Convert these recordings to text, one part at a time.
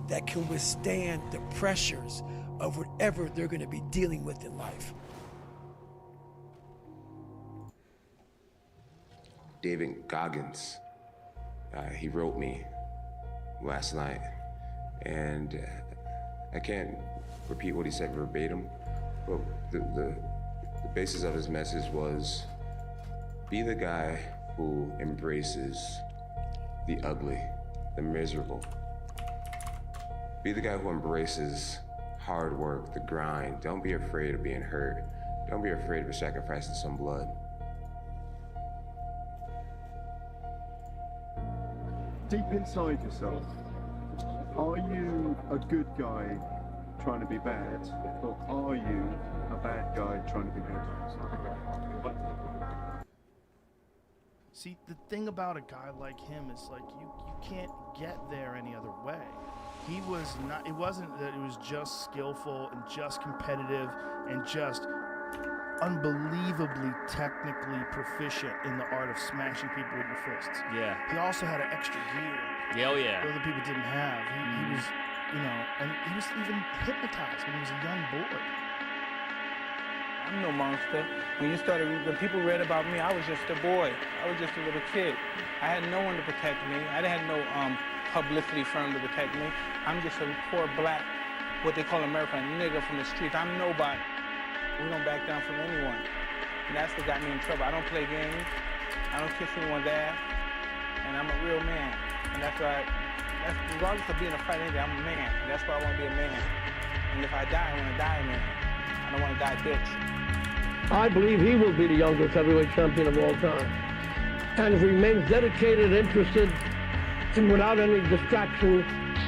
that can withstand the pressures of whatever they're going to be dealing with in life. David Goggins, he wrote me last night, and I can't repeat what he said verbatim, but the basis of his message was, be the guy who embraces the ugly, the miserable. Be the guy who embraces hard work, the grind. Don't be afraid of being hurt. Don't be afraid of sacrificing some blood. Deep inside yourself, are you a good guy trying to be bad, or are you a bad guy trying to be good? See, the thing about a guy like him is like you can't get there any other way. He was not, it wasn't that it was just skillful and just competitive and just unbelievably technically proficient in the art of smashing people with your fists. Yeah. He also had an extra gear Yeah, oh yeah. that other people didn't have. He was, you know, and he was even hypnotized when he was a young boy. I'm no monster. When people read about me, I was just a boy. I was just a little kid. I had no one to protect me. I didn't have no publicity firm to protect me. I'm just a poor black, what they call in America, a nigga from the streets. I'm nobody. We don't back down from anyone. And that's what got me in trouble. I don't play games. I don't kiss anyone's ass. And I'm a real man. And that's why, regardless of being a fight, I'm a man. And that's why I want to be a man. And if I die, I want to die a man. I don't want to die bitch. I believe he will be the youngest heavyweight champion of all time. And if he remains dedicated, interested, and without any distraction,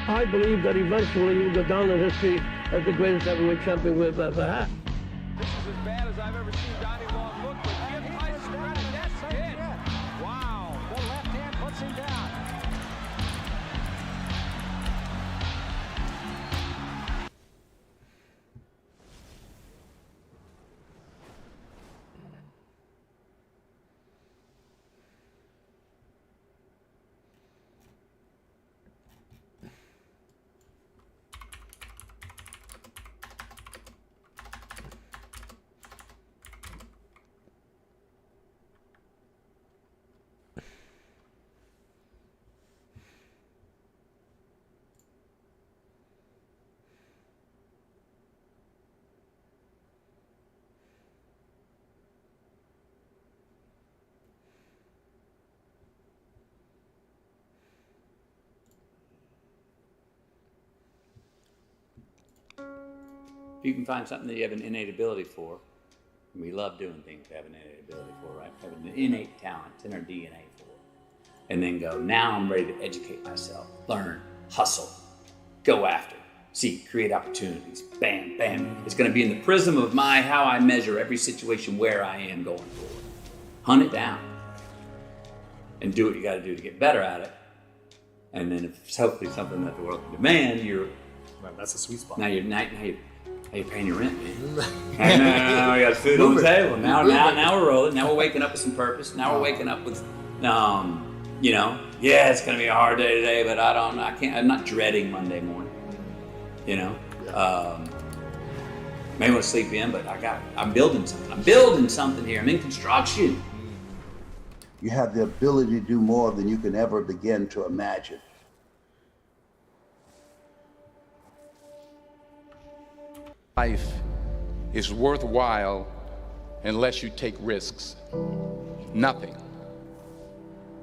I believe that eventually he will go down in history as the greatest heavyweight champion we've ever had. This is as bad as I've ever seen Donnie Long look, but give Tyson credit, that's it. Wow. The left hand puts him down. If you can find something that you have an innate ability for, and we love doing things we have an innate ability for, right? We have an innate talent, it's in our DNA for. And then go, now I'm ready to educate myself, learn, hustle, go after, seek, create opportunities, bam, bam. It's gonna be in the prism of how I measure every situation where I am going forward. Hunt it down and do what you gotta do to get better at it. And then if it's hopefully something that the world can demand, Right, that's a sweet spot. Now you're paying your rent, man. Now we got food on the table. Now we're rolling. Now we're waking up with some purpose. Now we're waking up with, you know, yeah, it's gonna be a hard day today, but I'm not dreading Monday morning. You know, maybe I'll sleep in, but I'm building something. I'm building something here. I'm in construction. You have the ability to do more than you can ever begin to imagine. Life is worthwhile unless you take risks. Nothing.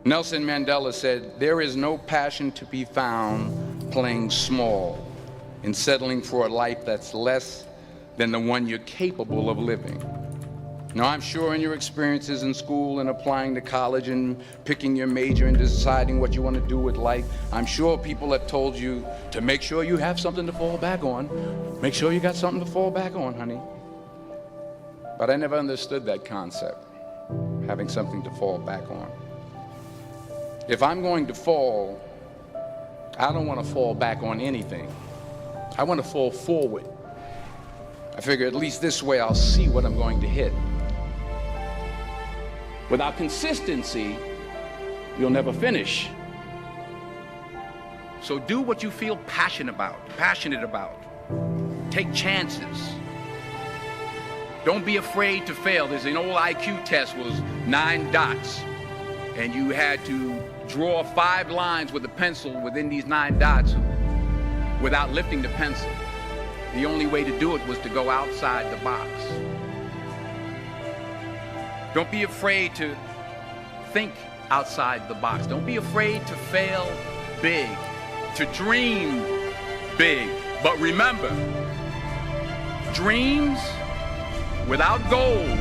Nelson Mandela said, there is no passion to be found playing small and settling for a life that's less than the one you're capable of living. Now, I'm sure in your experiences in school and applying to college and picking your major and deciding what you want to do with life, I'm sure people have told you to make sure you have something to fall back on. Make sure you got something to fall back on, honey. But I never understood that concept, having something to fall back on. If I'm going to fall, I don't want to fall back on anything. I want to fall forward. I figure at least this way I'll see what I'm going to hit. Without consistency, you'll never finish. So do what you feel passionate about. Take chances. Don't be afraid to fail. There's an old IQ test, was 9 dots. And you had to draw 5 lines with a pencil within these 9 dots without lifting the pencil. The only way to do it was to go outside the box. Don't be afraid to think outside the box. Don't be afraid to fail big, to dream big. But remember, dreams without goals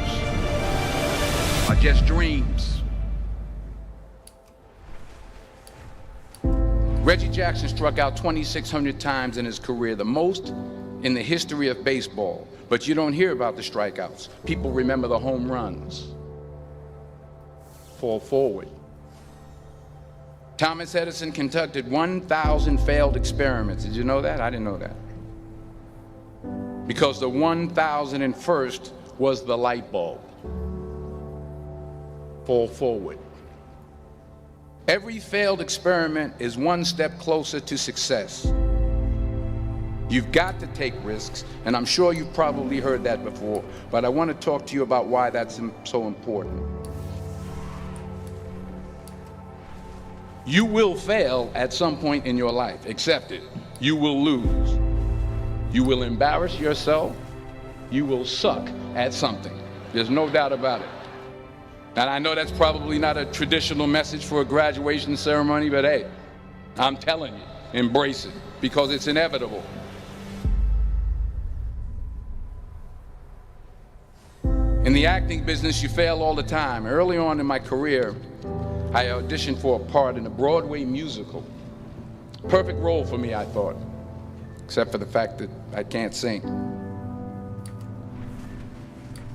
are just dreams. Reggie Jackson struck out 2,600 times in his career, the most in the history of baseball. But you don't hear about the strikeouts. People remember the home runs. Fall forward. Thomas Edison conducted 1,000 failed experiments. Did you know that? I didn't know that. Because the 1,001st was the light bulb. Fall forward. Every failed experiment is one step closer to success. You've got to take risks, and I'm sure you've probably heard that before, but I want to talk to you about why that's so important. You will fail at some point in your life. Accept it. You will lose. You will embarrass yourself. You will suck at something. There's no doubt about it. And I know that's probably not a traditional message for a graduation ceremony, but hey, I'm telling you, embrace it, because it's inevitable. In the acting business, you fail all the time. Early on in my career, I auditioned for a part in a Broadway musical. Perfect role for me, I thought, except for the fact that I can't sing.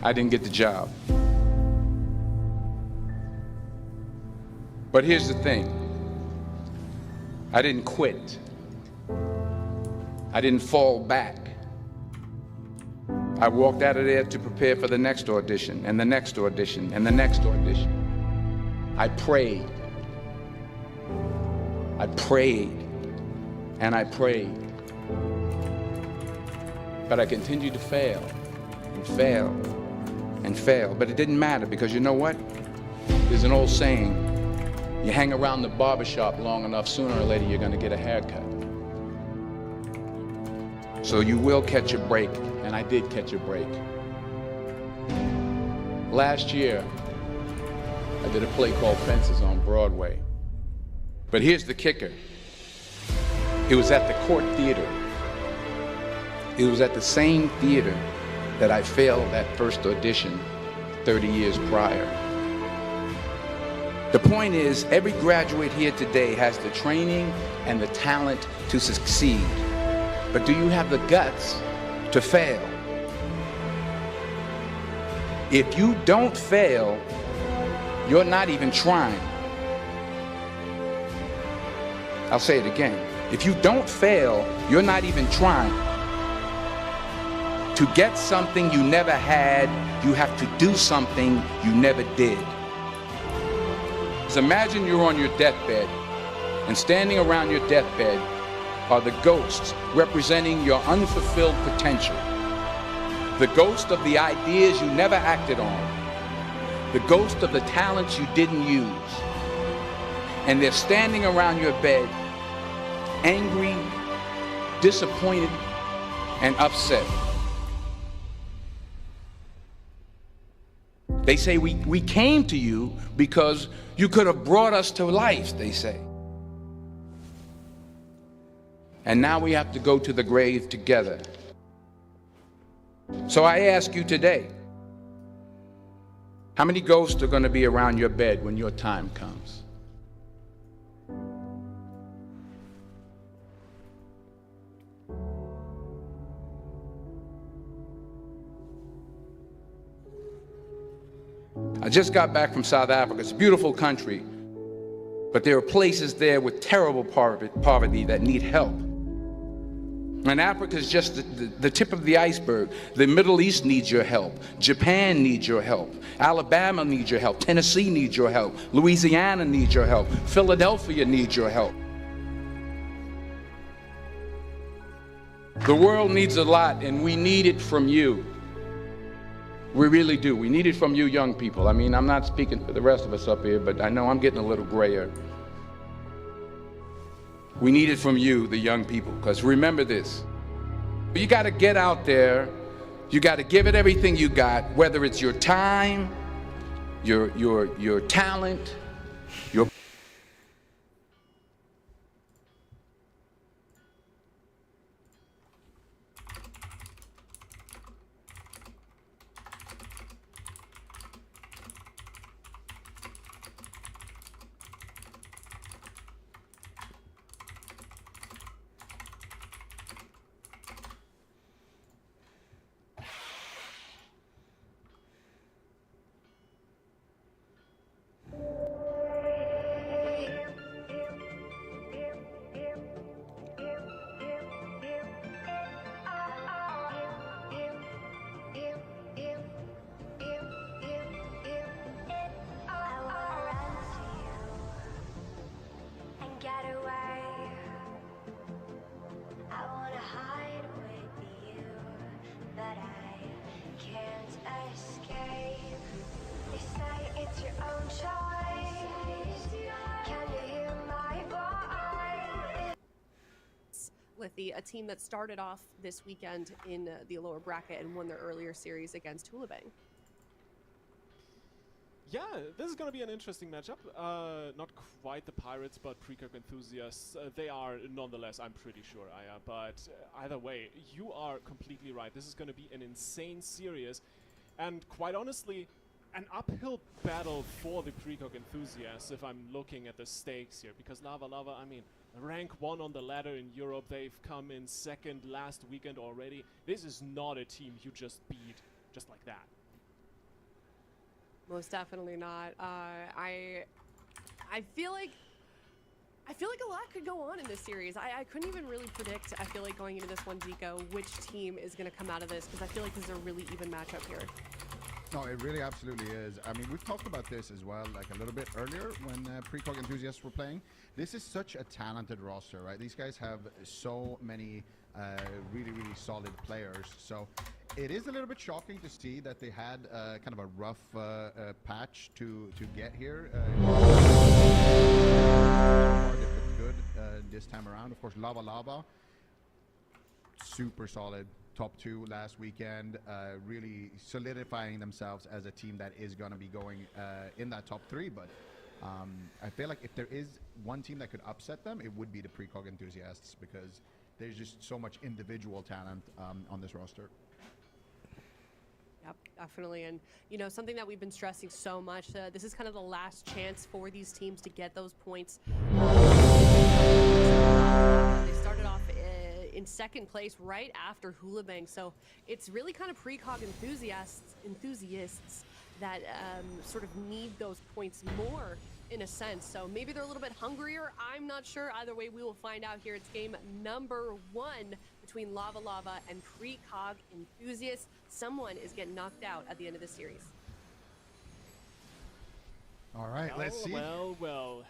I didn't get the job. But here's the thing. I didn't quit. I didn't fall back. I walked out of there to prepare for the next audition, and the next audition, and the next audition. I prayed. I prayed, and I prayed. But I continued to fail, and fail, and fail. But it didn't matter, because you know what? There's an old saying, you hang around the barbershop long enough, sooner or later you're going to get a haircut. So you will catch a break, and I did catch a break. Last year, I did a play called Fences on Broadway. But here's the kicker. It was at the Court Theater. It was at the same theater that I failed that first audition 30 years prior. The point is, every graduate here today has the training and the talent to succeed. But do you have the guts to fail? If you don't fail, you're not even trying. I'll say it again. If you don't fail, you're not even trying. To get something you never had, you have to do something you never did. Imagine you're on your deathbed, and standing around your deathbed are the ghosts representing your unfulfilled potential. The ghost of the ideas you never acted on. The ghost of the talents you didn't use. And they're standing around your bed, angry, disappointed, and upset. They say, we came to you because you could have brought us to life, they say. And now we have to go to the grave together. So I ask you today, how many ghosts are going to be around your bed when your time comes? I just got back from South Africa. It's a beautiful country, but there are places there with terrible poverty that need help. And Africa is just the tip of the iceberg. The Middle East needs your help. Japan needs your help. Alabama needs your help. Tennessee needs your help. Louisiana needs your help. Philadelphia needs your help. The world needs a lot, and we need it from you. We really do. We need it from you young people. I mean, I'm not speaking for the rest of us up here, but I know I'm getting a little grayer. We need it from you, the young people, because remember this. You got to get out there. You got to give it everything you got, whether it's your time, your talent, your with a team that started off this weekend in the lower bracket and won their earlier series against Hulabang. Yeah, this is going to be an interesting matchup. Not quite the Pirates, but Precog enthusiasts. They are nonetheless, I'm pretty sure, Aya. But either way, you are completely right. This is going to be an insane series. And quite honestly, an uphill battle for the Precog enthusiasts if I'm looking at the stakes here. Because Lava Lava, I mean, rank 1 on the ladder in Europe. They've come in second last weekend already. This is not a team you just beat just like that. Most definitely not. I feel like a lot could go on in this series. I couldn't even really predict, I feel like, going into this one, Zico, which team is going to come out of this, because I feel like this is a really even matchup here. No, it really absolutely is. I mean, we've talked about this as well, like a little bit earlier when Precog enthusiasts were playing. This is such a talented roster, right? These guys have so many really, really solid players. So it is a little bit shocking to see that they had kind of a rough patch to get here. They looked good this time around. Of course, Lava Lava, super solid. Top 2 last weekend, really solidifying themselves as a team that is going to be going in that top 3. But I feel like if there is one team that could upset them, it would be the Precog enthusiasts, because there's just so much individual talent on this roster. Yep, definitely. And, you know, something that we've been stressing so much, this is kind of the last chance for these teams to get those points. They started off in second place right after Hulabang, so it's really kind of Precog enthusiasts that sort of need those points more in a sense. So maybe they're a little bit hungrier. I'm not sure. Either way, we will find out here. It's game number 1 between Lava Lava and Precog enthusiasts. Someone is getting knocked out at the end of the series. All right, let's see. Well.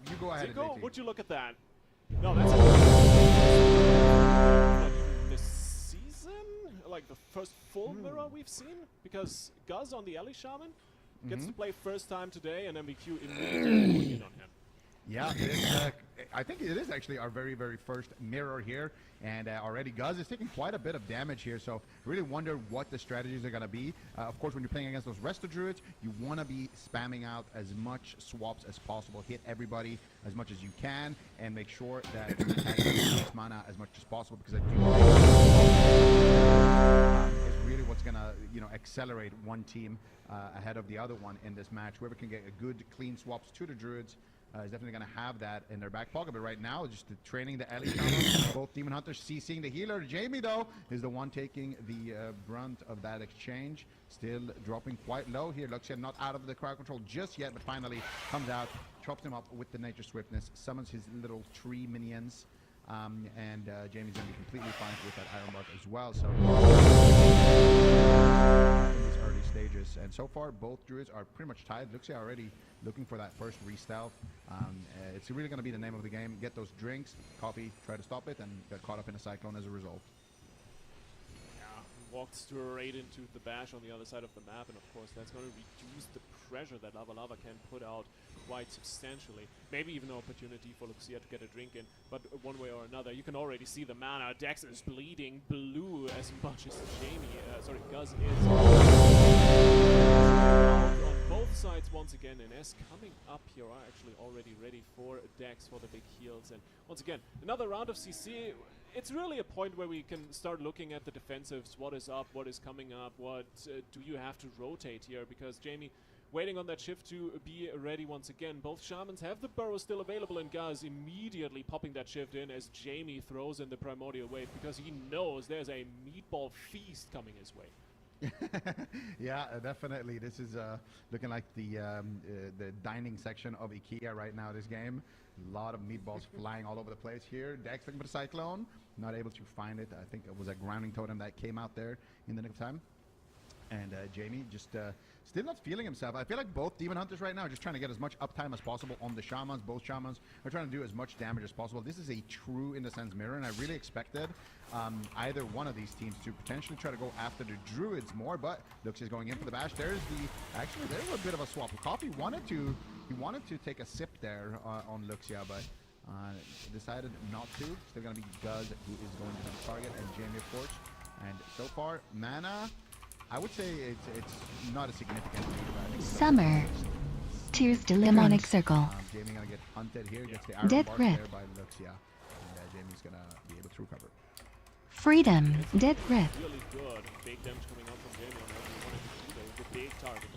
You go ahead. Zico, would you look at that? No, that's this season, like the first full mirror we've seen, because Guz on the Ellie Shaman gets to play first time today, and MBQ immediately put in on him. Yeah, I think it is actually our very, very first mirror here, and already Guz is taking quite a bit of damage here, so really wonder what the strategies are going to be. Of course, when you're playing against those Rdruids, you want to be spamming out as much swaps as possible, hit everybody as much as you can, and make sure that you attack the mana as much as possible, because I do think is really what's going to, you know, accelerate one team ahead of the other one in this match. Whoever can get a good, clean swaps to the Druids is definitely going to have that in their back pocket. But right now, just training the Ellie counter, both Demon Hunters CCing the healer. Jamie, though, is the one taking the brunt of that exchange. Still dropping quite low here. Luxia not out of the crowd control just yet, but finally comes out, chops him up with the Nature Swiftness, summons his little tree minions. And Jamie's going to be completely fine with that Iron Bark as well. So in these early stages, and so far both Druids are pretty much tied. Luxia already looking for that first re-stealth. It's really going to be the name of the game. Get those drinks, coffee, try to stop it, and get caught up in a cyclone as a result. walked straight into the bash on the other side of the map, and of course that's going to reduce the pressure that Lava can put out quite substantially. Maybe even an opportunity for Luxia to get a drink in, but one way or another, you can already see the mana. Dex is bleeding blue as much as Guz is. On both sides once again, and S coming up here are actually already ready for Dex for the big heals. And once again, another round of CC. It's really a point where we can start looking at the defensives, what is up, what is coming up, what do you have to rotate here, because Jamie waiting on that shift to be ready once again. Both Shamans have the burrow still available, and Guz immediately popping that shift in as Jamie throws in the Primordial Wave, because he knows there's a meatball feast coming his way. Yeah, definitely. This is looking like the dining section of IKEA right now, this game. A lot of meatballs flying all over the place here. Dex looking for the Cyclone. Not able to find it. I think it was a grounding totem that came out there in the nick of time. And Jamie just still not feeling himself. I feel like both Demon Hunters right now are just trying to get as much uptime as possible on the Shamans. Both Shamans are trying to do as much damage as possible. This is a true, in a sense, mirror, and I really expected either one of these teams to potentially try to go after the Druids more, but Lux is going in for the bash. There's a bit of a swap. Coffee wanted to take a sip there on Luxia, but decided not to. Still gonna be Guz who is going to be the target, and Jamie of course. And so far, mana, I would say it's not a significant lead. Summer. Tears Demonic Circle. Jamie gonna get hunted here. Gets the arrow Death mark Grip. there by Luxia. And Jamie's gonna be able to recover. Freedom. Death Grip. Really good. Big damage coming out from Jamie on the big target.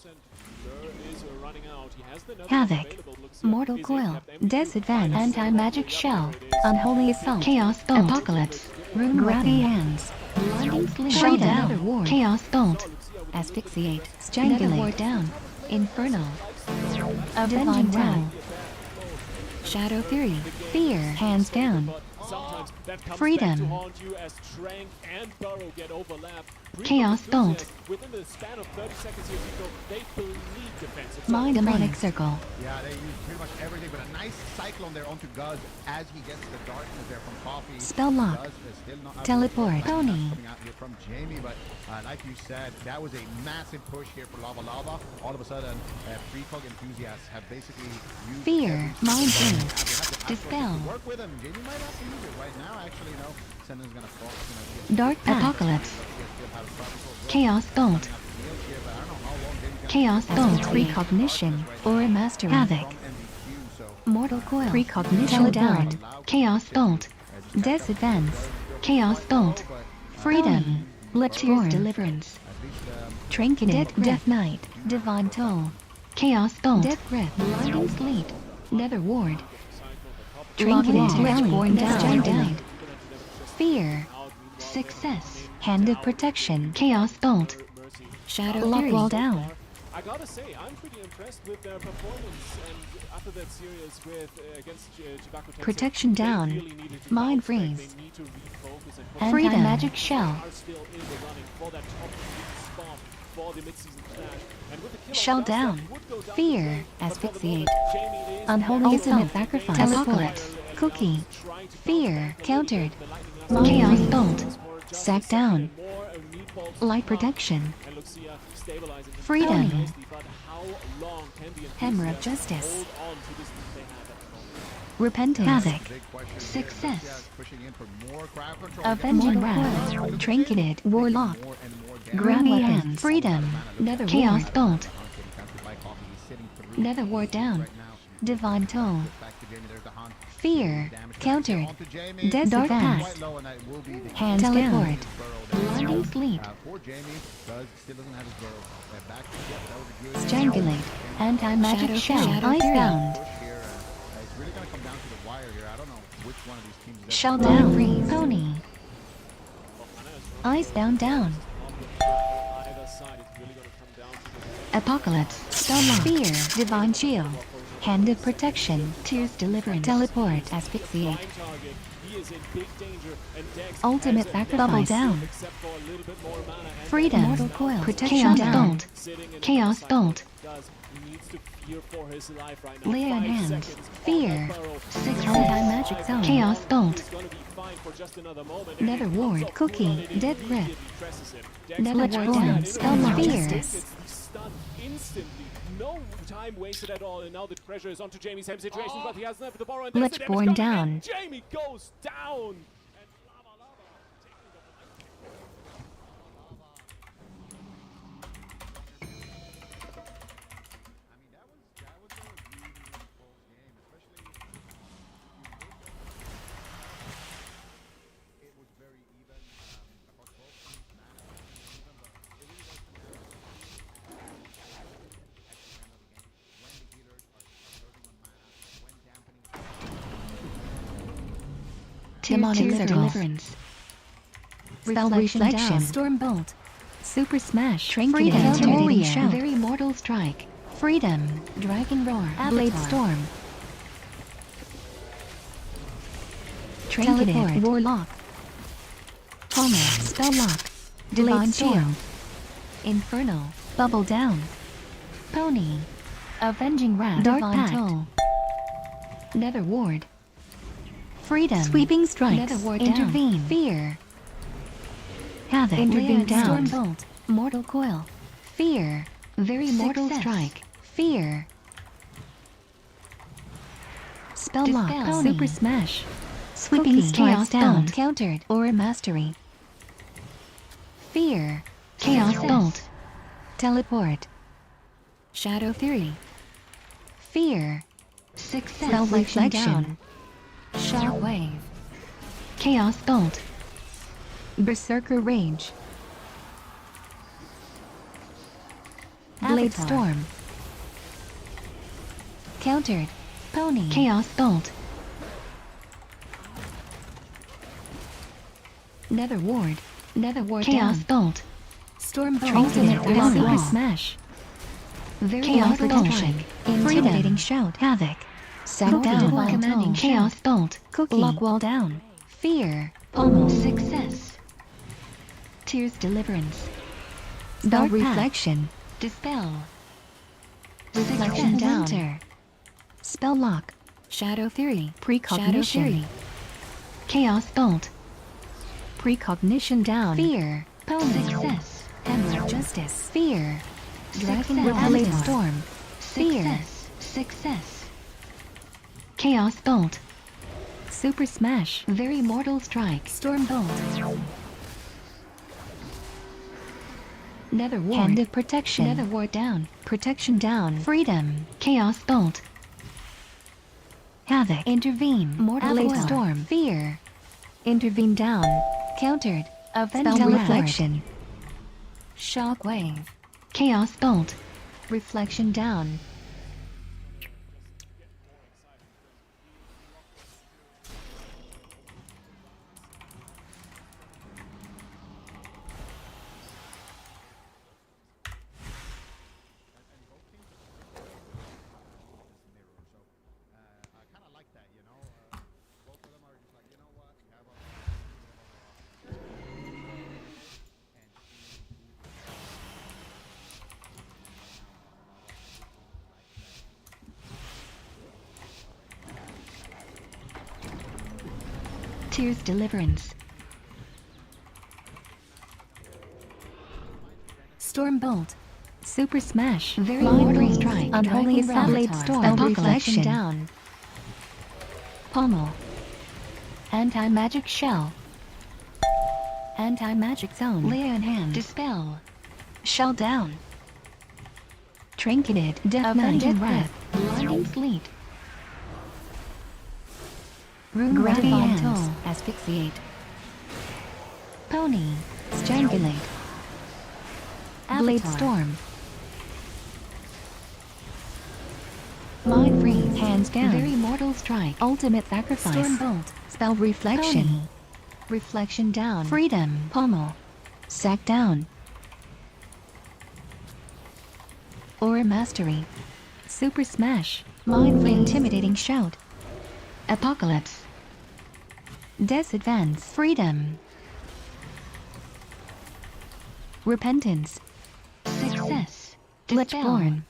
20% Blur is running out. He has the Havoc. Mortal Coil. Disadvantage. Anti-Magic Shell. Unholy Assault. Chaos Bolt. Apocalypse. Rune Grabby Hands. Blinding Sleep. Showdown. Chaos Bolt. Asphyxiate. Strangulate. Ward down. Infernal. Avenging Row. Shadow Fury. Fear. Hands down. Sometimes that comes Freedom. back to haunt you as Strength and Burrow get overlapped. Chaos Bolt. Within the span of 30 seconds here, they bleed defensive. Mind Demonic Circle. Yeah, they use pretty much everything, but a nice Cyclone there onto Guz as he gets the darkness there from Coffee. Spell Lock. Guz is still not Teleport. Pony. Coming out here from Jamie, but like you said, that was a massive push here for Lava. All of a sudden, precog enthusiasts have basically used Fear. Mind Blue. Dispel. Work with him. Jamie might have to use it right now. Actually, no. Sentinel's gonna fall. Dark Apocalypse. Chaos Bolt. Chaos Bolt. Precognition. Or Mastery. Havoc. Mortal Coil. Precognition. Down. Chaos Bolt. Disadvance. Chaos Bolt. Freedom. Tears Deliverance. Trinketed. Death Knight. Divine Toll. Chaos Bolt. Death Grip. Blinding Sleep. Nether Ward. Trinketed. Ledgeborn Down. Fear. Success. Hand of Protection. Chaos Bolt. Shadow Fury. Wall down. I gotta say, I'm pretty impressed with their performance, and after that series against Chibaku Tensei, Protection down. Really Mind Freeze. Anti-Magic Shell. Shell down. Fear. Asphyxiate. Unholy Ultimate Sacrifice. Apocalypse. Cookie. Fear. Countered. Chaos Bolt. Sack down. Light Protection. Freedom. Hammer of Justice. Repentance. Havoc. Success. Avenging Wrath. Trinketed. Warlock. Grabby Hands. Freedom. Nether Chaos Bolt. Nether Ward down. Divine Toll. Fear. Countered. Dark Pact. Hands Teleport. Blinding Sleep. Strangulate. Anti-Magic Shell. Icebound. Shell down. Freeze. Pony. Icebound down. Apocalypse. Spell Fear. Divine Shield. Hand of Protection. Tears Deliverance. Teleport. Asphyxiate. he is in big danger, and Dex Ultimate has sacrifice. Bubble down. except for a little bit more mana, and Freedom. Dex Mortal now coil. Protection Chaos down. bolt. Sitting in Chaos the bolt. He needs to fear for his life right now. Lay on 5 hands. seconds on Fear. that burrow. 6 anti-magic zone. Chaos bolt. He's gonna be fine for just another moment, and Nether it comes ward. off Cookie. full on and Dead immediately grip. presses him. Dex Nether will ward watch down. that Spell interrupt. lock. Just Fear. gets the stun instantly. No time wasted at all, and now the pressure is onto Jamie. Same situation, but he has left the borrow, and there's the damage Lichborn coming down. in. Jamie goes down. Demonic deliverance. Reflection. Storm bolt. Super smash. Trinket. Intimidating shout. Very mortal strike. Freedom. Dragon roar. Blade storm. Trinketed. Warlock. Palmer. Spell lock. Divine shield. Inferno. Bubble down. Pony. Avenging wrath. Dark pact. Nether ward. Freedom. Sweeping strikes. Nether ward intervene. Down. Fear. Havoc. Intervene down. Storm bolt. Mortal coil. Fear. Very mortal strike. Fear. Spell lock. Pony. Super smash. Sweeping strikes down. Countered. Aura mastery. Fear. Chaos bolt. Teleport. Shadow fury. Fear. Success. Spell reflection. Shockwave. Chaos bolt. Berserker rage. Blade storm. Countered. Pony. Chaos bolt. Nether ward. Nether ward. Chaos bolt. Storm bolt. Ultimate super smash. Very chaos protection. Intimidating shout. Havoc. Sack down. Commanding chaos bolt. Cookie. Lock wall down. Fear. Pommel. Success. Tears deliverance. Dark reflection. Dispel. Reflection down. Winter. Spell lock. Shadow fury. Precognition. Shadow fury. Chaos bolt. Precognition down. Fear. Pommel. Success. Emerald justice. Fear. Dragon blade storm. Fear. Success. Chaos bolt. Super smash. Very mortal strike. Storm bolt. Nether ward. Hand of protection. Nether ward down. Protection down. Freedom. Chaos bolt. Havoc. Intervene. Mortal blade storm. Fear. Intervene down. Countered. Spell reflection. Shockwave. Chaos bolt. Reflection down. Tears deliverance. Storm bolt. Super smash. Very mortal strike. Unholy blade storm. Reflection down. Pommel. Anti-magic shell. Anti-magic zone. Lay on hand. Dispel. Shell down. Trinketed. Avenging wrath. Blinding sleet. Gratifying toll. Asphyxiate. Pony. Strangulate. Blade storm. Mind freeze. Hands down. Very mortal strike. Ultimate sacrifice. Storm bolt. Spell reflection. Pony. Reflection down. Freedom. Pommel. Sack down. Aura mastery. Super smash. Mind freeze. Intimidating shout. Apocalypse. Disadvance. Freedom. Repentance. Success. Lichborn.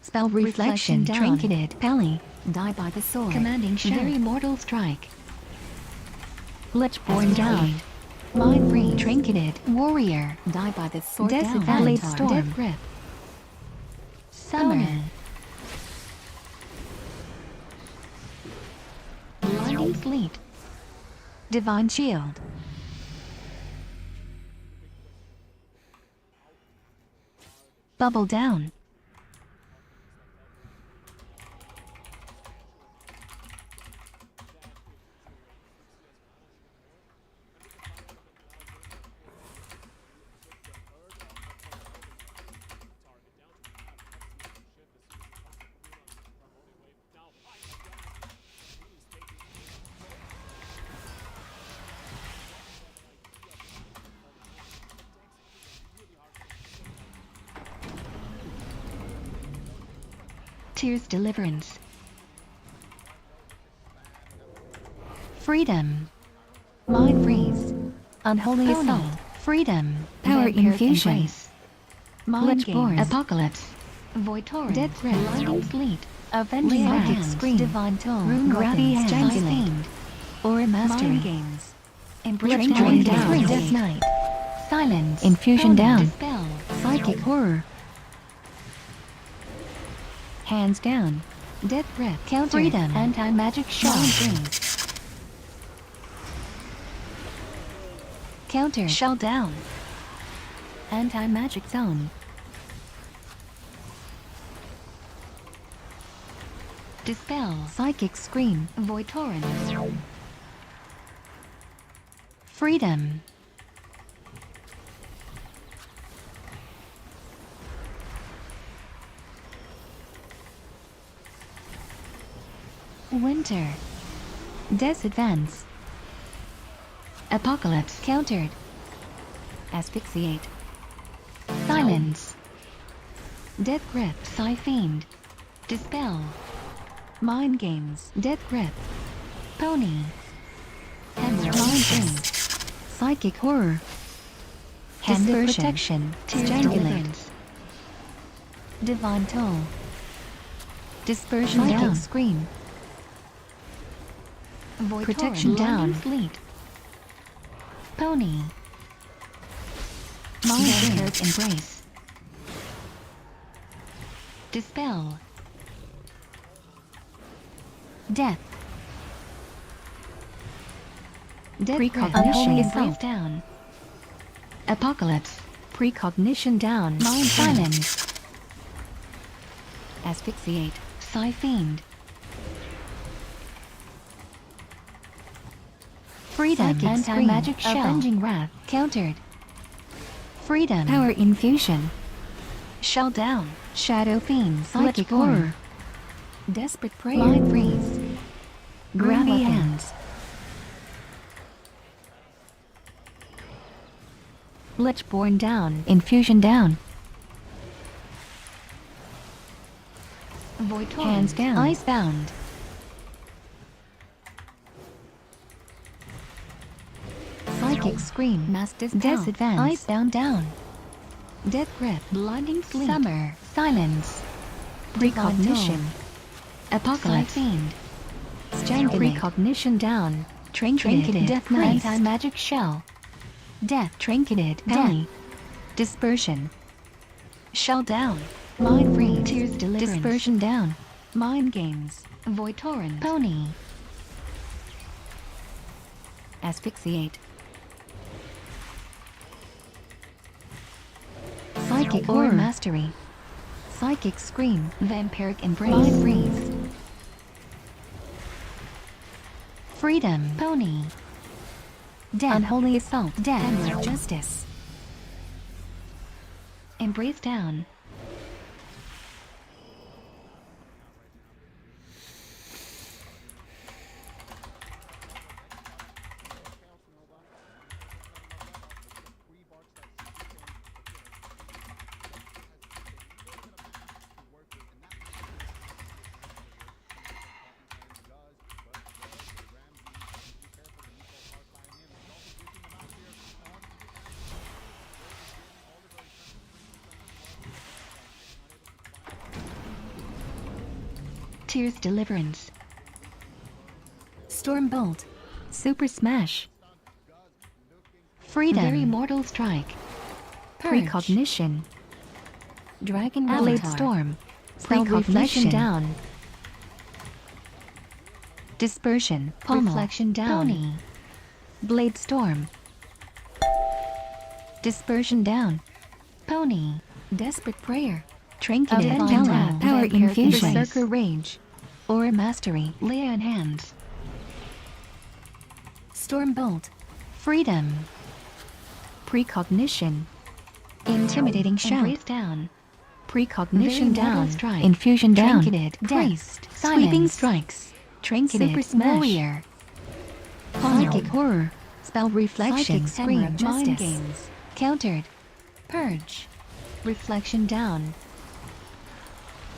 Spell Reflection. Trinketed. Pally. Die by the sword. Commanding Shout. Very Mortal Strike. Lichborn down. Mind Free. Trinketed. Warrior. Die by the sword. Disadvantage. Storm. Death Grip. Summer. Blinding Sleet. Divine Shield. Bubble Down. Tears Deliverance. Freedom. Mind Freeze. Unholy Assault. Freedom. Power Infusion. Mind Games. Apocalypse. Void Torrent. Death Grip. Blinding Sleet. Avenging Wrath. Scream. Divine Tone. Rune Grabby Strangulate. Aura Mastery. Mind Games. Embrace Down. Death Knight. Silence. Infusion Down. Dispel. Psychic Horror. Hands Down. Death Grip. Counter. Freedom. Anti-Magic Shell. Counter. Shell Down. Anti-Magic Zone. Dispel. Psychic Scream. Void Torrent. Freedom. Winter. Disadvance. Apocalypse. Countered. Asphyxiate. Silence. Death Grip. Psyfiend. Dispel. Mind Games. Death Grip. Pony. Hammer. Mind Games. Psychic Horror. Hand of Protection. Strangulate. Divine Toll. Dispersion Psychic Down. Scream. Void Protection Down. Sleet. Pony. Mind Games. Embrace. Dispel. Death. Precognition. Embrace Down. Apocalypse. Precognition Down. Mind Silence. Asphyxiate. Psyfiend. Freedom. Anti-Magic Shell. Avenging Wrath. Countered. Freedom. Power Infusion. Shell Down. Shadow Fiend. Psychic Horror. Desperate Prayer. Mind Freeze. Grabby Hands. Lichborn Down. Infusion Down. Void Torrent. Hands Down. Icebound. Psychic Scream. Mass Disadvance. Icebound Down. Death Grip. Blinding Sleep. Summer. Silence. Precognition. Apocalypse. Fiend. Strangulate. Precognition Down. Trinketed. Death Knight. Anti-Magic Shell. Death. Trinketed. Death. Dispersion. Shell Down. Mind Free. Tears Deliverance. Dispersion Down. Mind Games. Void Torrent. Pony. Asphyxiate. Psychic Horror Mastery. Psychic Scream. Vampiric Embrace. Mind Freeze. Freedom. Pony. Death. Unholy Assault. Death. Justice. Embrace Down. Tears Deliverance. Stormbolt. Super Smash. Freedom. Very Mortal Strike. Precognition. Dragon Blade Storm. Precognition down. Dispersion. Pommel. Reflection down. Pony. Blade Storm. Dispersion down. Pony. Desperate Prayer. Trinketed. Power Infusion. Berserker Rage. Aura Mastery. Leia Enhance. Stormbolt. Freedom. Precognition. Intimidating Shout. Embrace down. Precognition down. Strike. Infusion down. Trinketed. Priest. Sweeping Strikes. Trinketed. Super Smash. Warrior. Psychic Horror. Spell Reflection. Scream. Mind Games. Countered. Purge. Reflection down.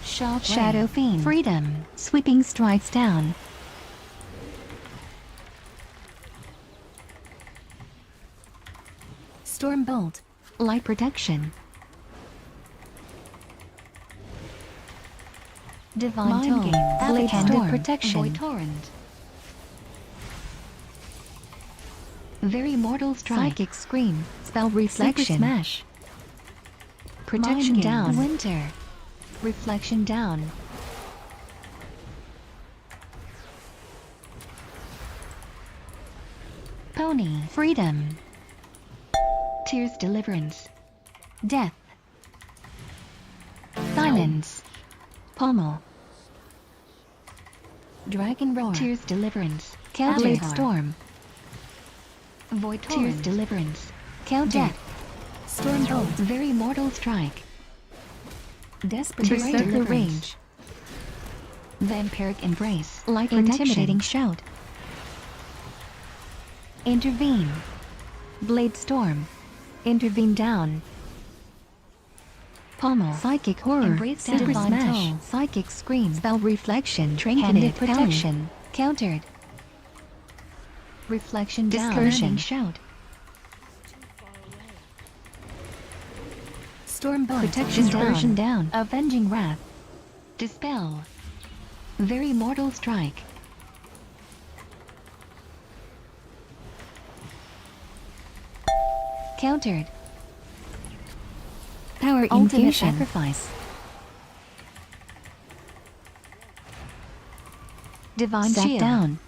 Shadow Fiend. Freedom. Sweeping Strikes down. Stormbolt. Light Protection. Divine Tone. Blade Storm. Protection. Void Torrent. Very Mortal Strike. Psychic Scream. Spell Reflection. Super Smash. Protection down. Winter. Reflection down. Pony. Freedom. Tears Deliverance. Death. Silence. Pommel. Dragon Roar. Tears Deliverance. Counter. Blade Storm. Void Torrent. Tears Deliverance. Counter. Death. Stormbolt. Very Mortal Strike. Desperate Berserker Rage. Vampiric Embrace. Light Intimidating Shout. Intervene. Blade Storm. Intervene down. Pommel. Psychic Horror. Embrace Super Smash. Psychic Scream. Spell Reflection. Trinketed. Protection. Countered. Reflection down. Dispersion. Shout. Stormbolt. Protection. Dispersion down. Avenging Wrath. Dispel. Very Mortal Strike. Countered. Power Ultimate Infusion. Sacrifice. Divine Shield. Down.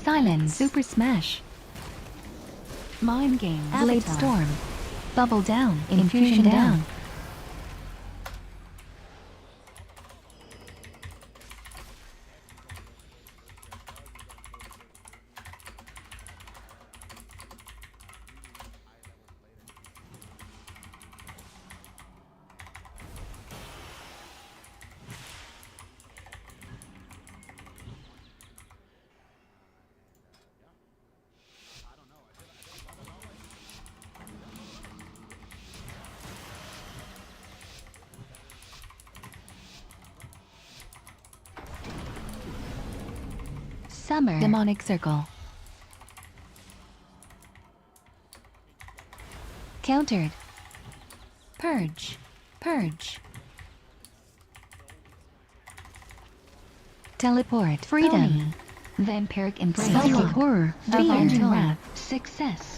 Silence. Super Smash. Mind Game. Blade Storm. Bubble down. Infusion down. Summer. Demonic Circle. Countered. Purge. Purge. Teleport. Freedom. Vampiric Embrace. Psychic Horror. Avenging Wrath. Success.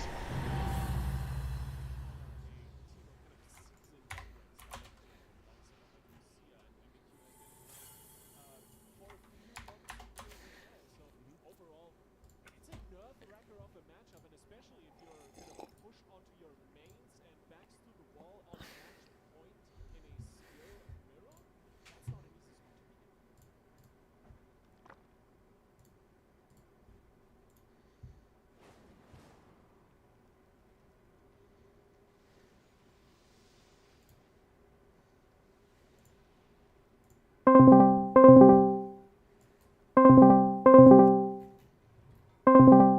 You